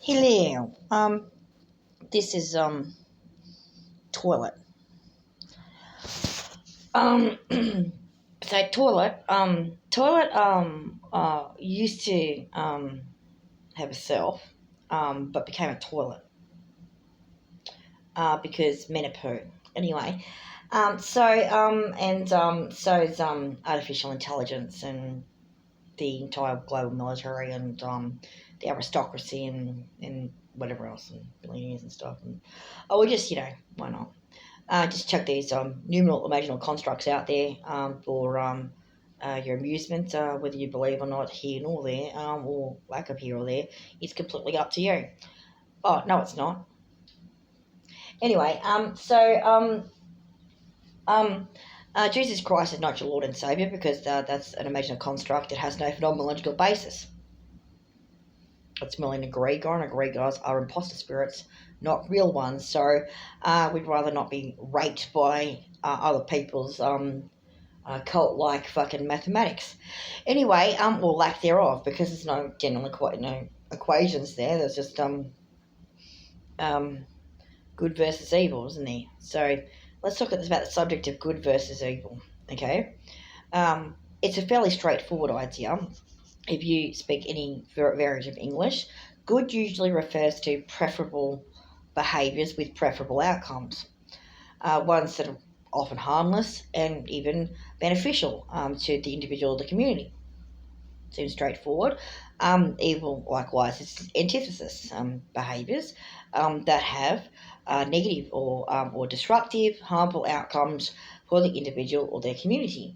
Hello. This is toilet. Um, so toilet used to have a self, but became a toilet because men are poo. Anyway, so is artificial intelligence and the entire global military and the aristocracy and whatever else and billionaires and stuff. And we just why not? Just chuck these numeral imaginal constructs out there for your amusement, whether you believe or not here nor there, or lack of here or there, is completely up to you. Oh no, it's not. Anyway, Jesus Christ is not your Lord and Savior because that's an imaginal construct that has no phenomenological basis. It's merely an egregor, and egregors are imposter spirits, not real ones. So we'd rather not be raped by other people's cult-like fucking mathematics. Anyway, or lack thereof, because there's no general equations there. There's just good versus evil, isn't there? So let's talk about the subject of good versus evil. Okay, it's a fairly straightforward idea. If you speak any variant of English, good usually refers to preferable behaviours with preferable outcomes, ones that are often harmless and even beneficial to the individual or the community. Seems straightforward. Evil, likewise, is antithesis behaviours that have negative or disruptive, harmful outcomes for the individual or their community.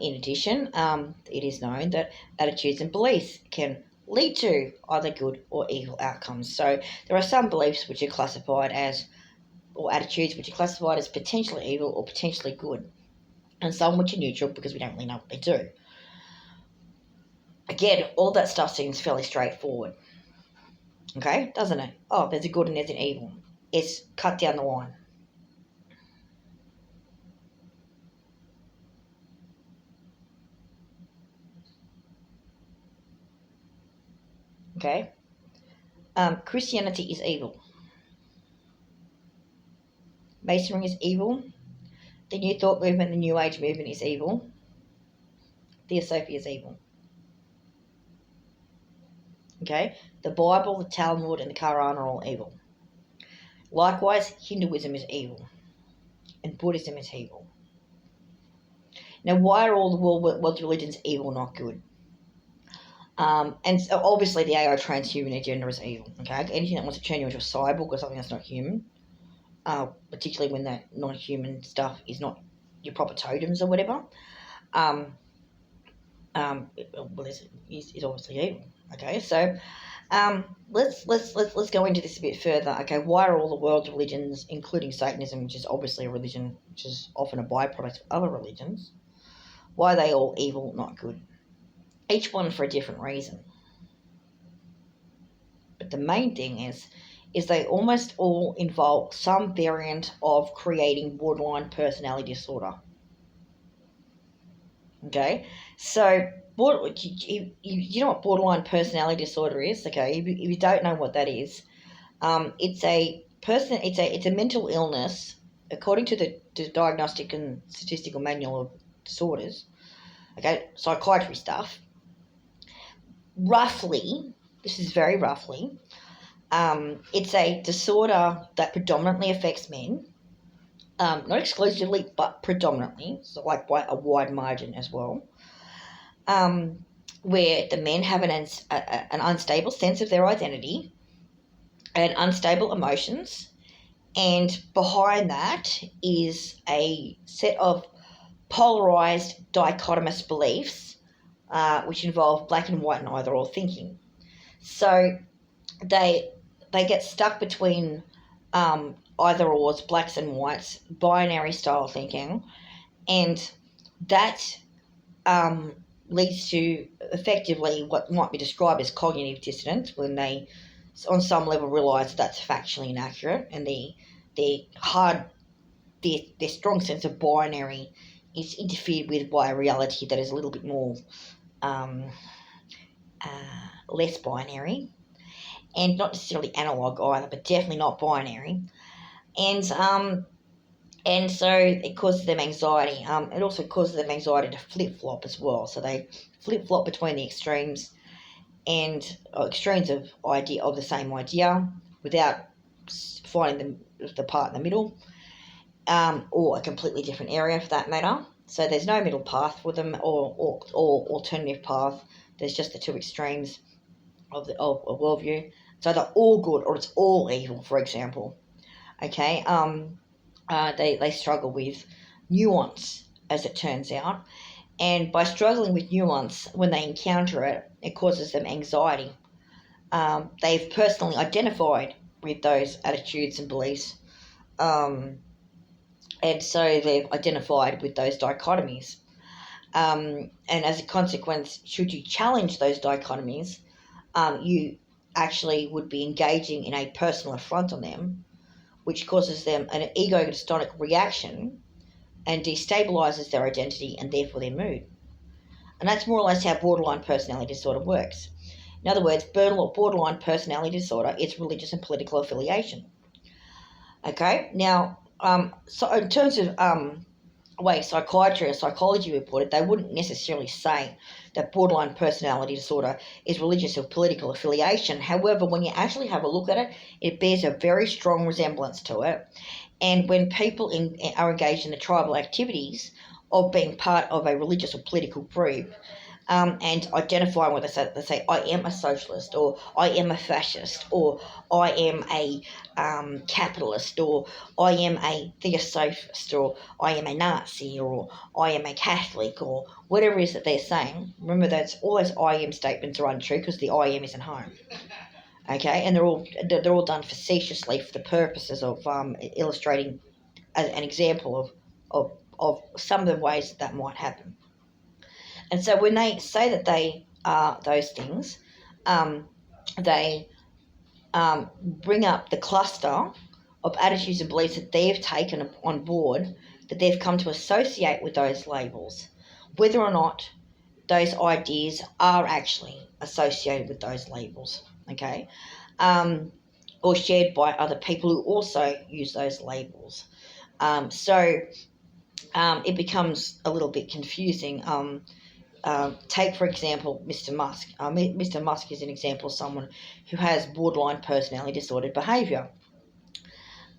In addition, it is known that attitudes and beliefs can lead to either good or evil outcomes. So there are some beliefs which are classified as, or attitudes which are classified as potentially evil or potentially good, and some which are neutral because we don't really know what they do. Again, all that stuff seems fairly straightforward. Okay, doesn't it? Oh, there's a good and there's an evil. It's cut down the line. Okay? Christianity is evil. Masonry is evil. The New Thought movement, the New Age movement is evil. Theosophia is evil. Okay? The Bible, the Talmud, and the Quran are all evil. Likewise, Hinduism is evil. And Buddhism is evil. Now, why are all the world's religions evil, not good? And so obviously the AI transhuman agenda is evil. Okay, anything that wants to turn you into a cyborg or something that's not human, particularly when that non-human stuff is not your proper totems or whatever, is obviously evil. Okay, so let's go into this a bit further. Okay, why are all the world's religions, including Satanism, which is obviously a religion which is often a byproduct of other religions, why are they all evil, not good? Each one for a different reason. But the main thing is they almost all involve some variant of creating borderline personality disorder. Okay, so you know what borderline personality disorder is? Okay, if you don't know what that is, it's a mental illness according to the Diagnostic and Statistical Manual of Disorders. Okay, psychiatry stuff. Roughly, this is very roughly, it's a disorder that predominantly affects men, not exclusively, but predominantly, so like by a wide margin as well, where the men have an unstable sense of their identity and unstable emotions, and behind that is a set of polarized dichotomous beliefs which involve black and white and either or thinking. So they get stuck between either or's, blacks and whites, binary style thinking, and that leads to effectively what might be described as cognitive dissonance when they, on some level, realise that's factually inaccurate, and their strong sense of binary is interfered with by a reality that is a little bit more less binary. and not necessarily analog either, but definitely not binary. And so it causes them anxiety. It also causes them anxiety to flip flop as well. So they flip flop between the extremes and extremes of idea of the same idea without finding the part in the middle, or a completely different area for that matter. So there's no middle path for them, or alternative path. There's just the two extremes of worldview. So they're all good or it's all evil, for example. Okay. They struggle with nuance, as it turns out. And by struggling with nuance, when they encounter it, it causes them anxiety. They've personally identified with those attitudes and beliefs. Um, and so they've identified with those dichotomies. And as a consequence, should you challenge those dichotomies, you actually would be engaging in a personal affront on them, which causes them an ego-dystonic reaction and destabilizes their identity and therefore their mood. And that's more or less how borderline personality disorder works. In other words, borderline personality disorder is religious and political affiliation. Okay, now, so in terms of way psychiatry or psychology reported, they wouldn't necessarily say that borderline personality disorder is religious or political affiliation. However, when you actually have a look at it, it bears a very strong resemblance to it. And when people are engaged in the tribal activities of being part of a religious or political group, and identifying with they say, I am a socialist, or I am a fascist, or I am a capitalist, or I am a theosophist, or I am a Nazi, or I am a Catholic, or whatever it is that they're saying. Remember, that's all those I am statements are untrue because the I am isn't home. Okay, and they're all done facetiously for the purposes of illustrating an example of some of the ways that might happen. And so when they say that they are those things, they bring up the cluster of attitudes and beliefs that they've taken on board, that they've come to associate with those labels, whether or not those ideas are actually associated with those labels, okay, or shared by other people who also use those labels. So it becomes a little bit confusing. Take, for example, Mr. Musk. Mr. Musk is an example of someone who has borderline personality disordered behaviour.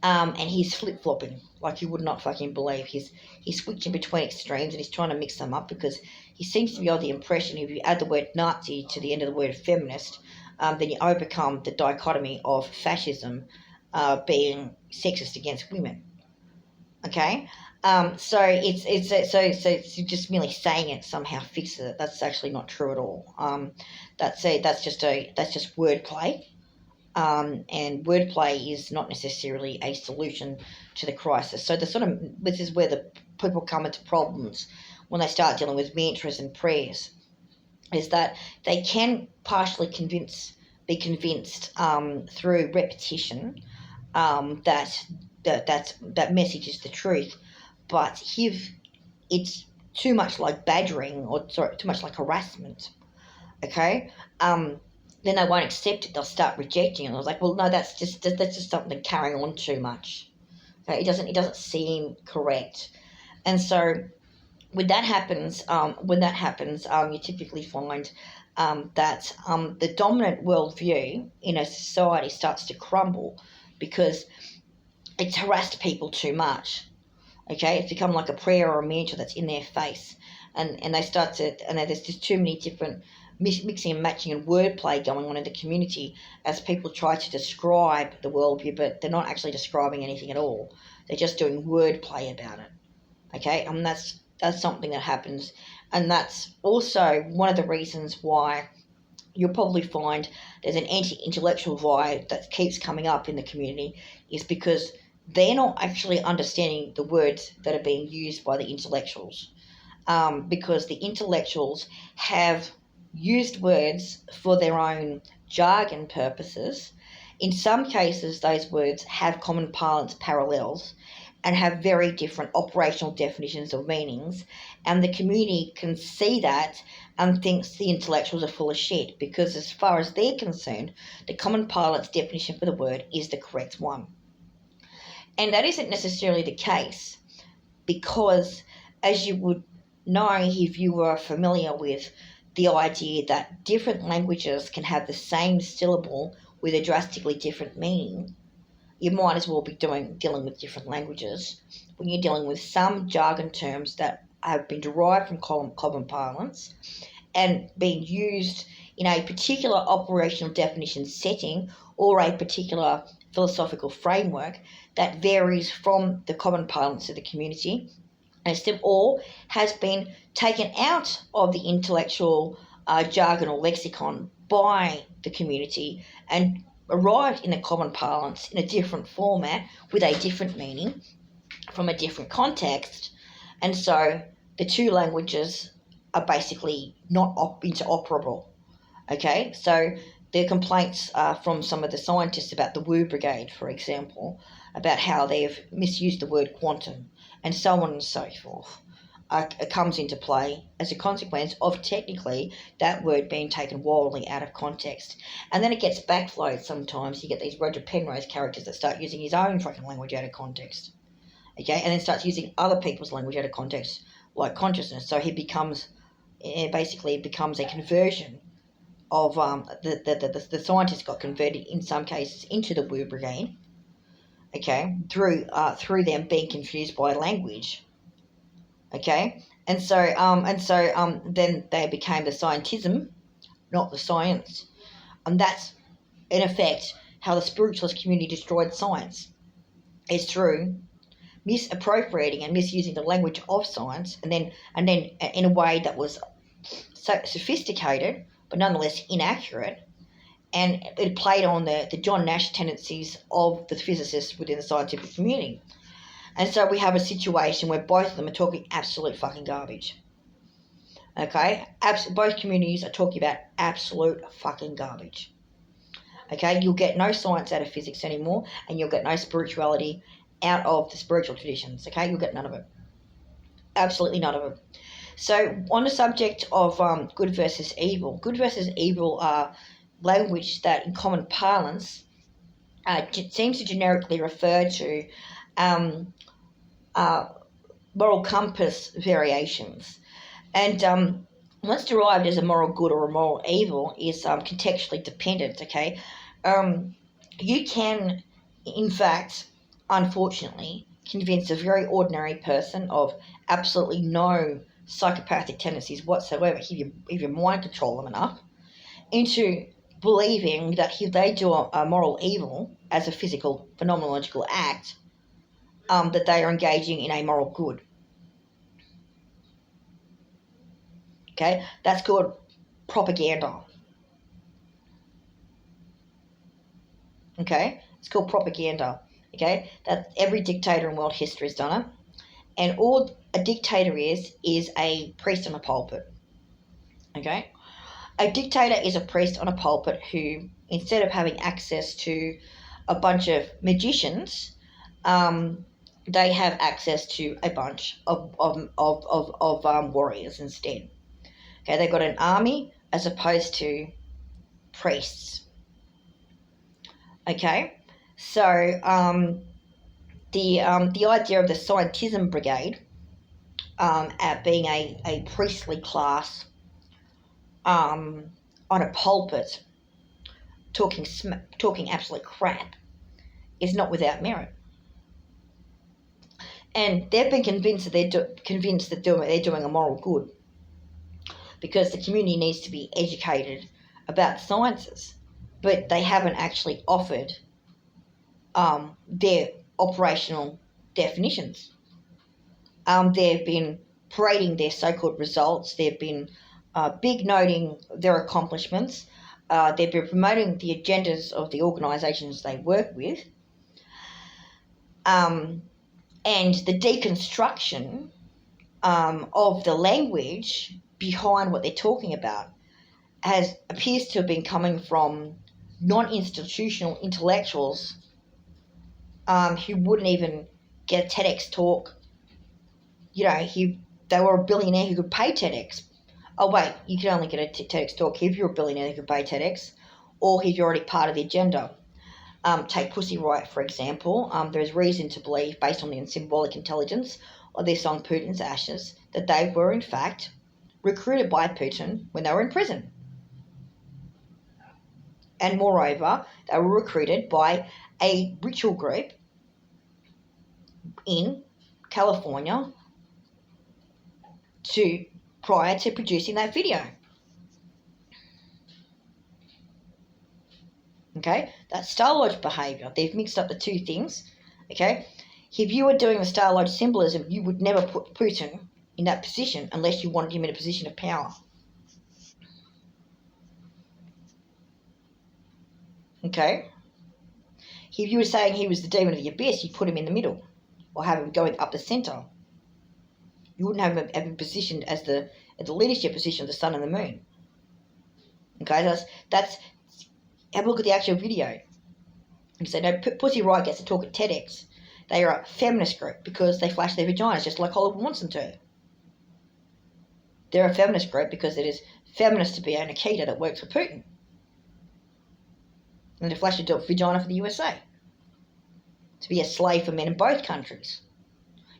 And he's flip-flopping like you would not fucking believe. He's switching between extremes and he's trying to mix them up because he seems to be under the impression if you add the word Nazi to the end of the word feminist, then you overcome the dichotomy of fascism being sexist against women. Okay? So it's just merely saying it somehow fixes it. That's actually not true at all. That's just wordplay. And wordplay is not necessarily a solution to the crisis. So this is where the people come into problems when they start dealing with mantras and prayers, is that they can partially be convinced through repetition that message is the truth. But if it's too much like badgering or too much like harassment, okay, then they won't accept it. They'll start rejecting it. I was like, well, no, that's just something carrying on too much. Okay, it doesn't seem correct. And so when that happens, you typically find that the dominant worldview in a society starts to crumble because it's harassed people too much. Okay, it's become like a prayer or a mantra that's in their face, and they start to, and there's just too many different mixing and matching and wordplay going on in the community as people try to describe the worldview, but they're not actually describing anything at all. They're just doing wordplay about it. Okay, and that's something that happens, and that's also one of the reasons why you'll probably find there's an anti-intellectual vibe that keeps coming up in the community, is because they're not actually understanding the words that are being used by the intellectuals, because the intellectuals have used words for their own jargon purposes. In some cases, those words have common parlance parallels, and have very different operational definitions of meanings, and the community can see that and thinks the intellectuals are full of shit because, as far as they're concerned, the common parlance definition for the word is the correct one. And that isn't necessarily the case because, as you would know if you were familiar with the idea that different languages can have the same syllable with a drastically different meaning, you might as well be dealing with different languages when you're dealing with some jargon terms that have been derived from common parlance and being used in a particular operational definition setting or a particular philosophical framework that varies from the common parlance of the community, and still all has been taken out of the intellectual jargon or lexicon by the community and arrived in a common parlance in a different format with a different meaning from a different context. And so the two languages are basically not interoperable. Okay, so the complaints from some of the scientists about the Woo Brigade, for example, about how they've misused the word quantum and so on and so forth, comes into play as a consequence of technically that word being taken wildly out of context. And then it gets backflowed sometimes. You get these Roger Penrose characters that start using his own fucking language out of context. Okay, and then starts using other people's language out of context, like consciousness. So he becomes, basically becomes a conversion of the scientists got converted in some cases into the Woo Brigade, okay, through them being confused by language, okay, and so then they became the scientism, not the science, and that's in effect how the spiritualist community destroyed science, is through misappropriating and misusing the language of science, and then in a way that was so sophisticated but nonetheless inaccurate, and it played on the John Nash tendencies of the physicists within the scientific community. And so we have a situation where both of them are talking absolute fucking garbage. Okay? Both communities are talking about absolute fucking garbage. Okay? You'll get no science out of physics anymore, and you'll get no spirituality out of the spiritual traditions. Okay? You'll get none of it. Absolutely none of it. So on the subject of good versus evil are language that in common parlance seems to generically refer to moral compass variations. And what's derived as a moral good or a moral evil is contextually dependent, okay? You can, in fact, unfortunately, convince a very ordinary person of absolutely no psychopathic tendencies whatsoever, if you mind control them enough, into believing that if they do a moral evil as a physical phenomenological act, that they are engaging in a moral good. Okay, that's called propaganda. Okay, it's called propaganda. Okay, that every dictator in world history has done it, and all a dictator is a priest on a pulpit. Okay, a dictator is a priest on a pulpit who, instead of having access to a bunch of magicians, they have access to a bunch of warriors instead. Okay, they've got an army as opposed to priests. Okay, so the idea of the scientism brigade at being a priestly class on a pulpit talking absolute crap is not without merit. And they've been convinced that they're doing a moral good because the community needs to be educated about sciences, but they haven't actually offered their operational definitions. They've been parading their so-called results. They've been big noting their accomplishments. They've been promoting the agendas of the organisations they work with. And the deconstruction of the language behind what they're talking about appears to have been coming from non-institutional intellectuals who wouldn't even get a TEDx talk. You know, they were a billionaire who could pay TEDx. Oh, wait, you can only get a TEDx talk if you're a billionaire who can pay TEDx, or if you're already part of the agenda. Take Pussy Riot, for example. There is reason to believe, based on the symbolic intelligence of their song Putin's Ashes, that they were, in fact, recruited by Putin when they were in prison. And moreover, they were recruited by a ritual group in California prior to producing that video. Okay, that's Star Lodge behaviour. They've mixed up the two things. Okay, if you were doing the Star Lodge symbolism, you would never put Putin in that position unless you wanted him in a position of power. Okay, if you were saying he was the demon of the abyss, you'd put him in the middle, or have him going up the centre. You wouldn't have him positioned as the leadership position of the sun and the moon. Okay, that's have a look at the actual video. You say, no, Pussy Riot gets to talk at TEDx. They are a feminist group because they flash their vaginas just like Hollywood wants them to. They're a feminist group because it is feminist to be a Nikita that works for Putin. And to flash a vagina for the USA. To be a slave for men in both countries.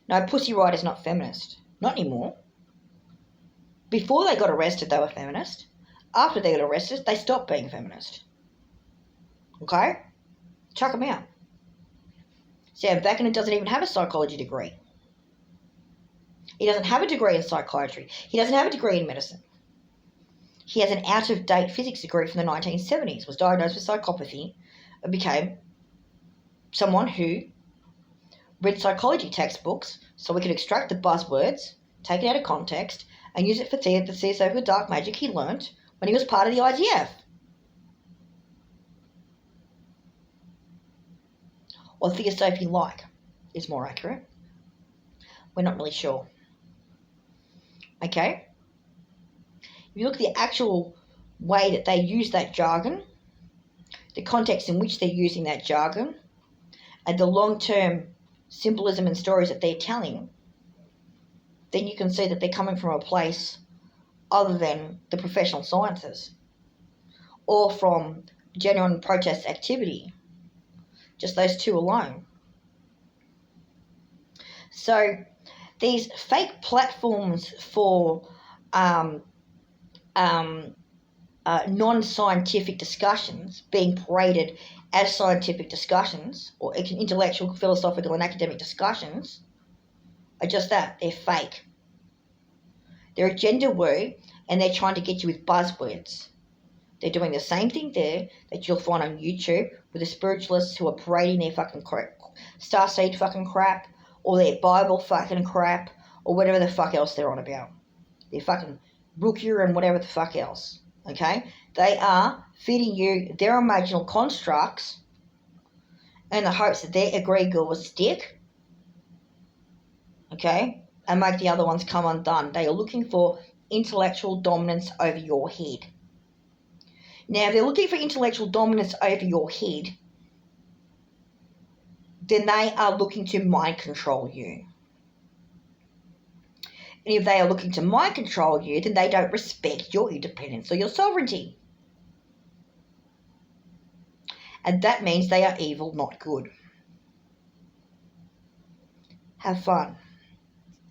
No, Pussy Riot is not feminist. Not anymore. Before they got arrested, they were feminist. After they got arrested, they stopped being feminist. Okay? Chuck them out. Sam Vakinin doesn't even have a psychology degree. He doesn't have a degree in psychiatry. He doesn't have a degree in medicine. He has an out-of-date physics degree from the 1970s, was diagnosed with psychopathy, and became someone who read psychology textbooks so we could extract the buzzwords, take it out of context, and use it for the theosophical dark magic he learnt when he was part of the IGF. Or theosophy like is more accurate. We're not really sure. Okay? If you look at the actual way that they use that jargon, the context in which they're using that jargon, and the long-term symbolism and stories that they're telling, then you can see that they're coming from a place other than the professional sciences or from genuine protest activity. Just those two alone. So these fake platforms for non-scientific discussions being paraded as scientific discussions or intellectual, philosophical and academic discussions are just that. They're fake. They're agenda woo and they're trying to get you with buzzwords. They're doing the same thing there that you'll find on YouTube with the spiritualists who are parading their fucking starseed fucking crap or their Bible fucking crap or whatever the fuck else they're on about. Their fucking Rukia and whatever the fuck else. Okay? They are feeding you their imaginal constructs in the hopes that their egregore will stick. Okay? And make the other ones come undone. They are looking for intellectual dominance over your head. Now, if they're looking for intellectual dominance over your head, then they are looking to mind control you. And if they are looking to mind control you, then they don't respect your independence or your sovereignty. And that means they are evil, not good. Have fun.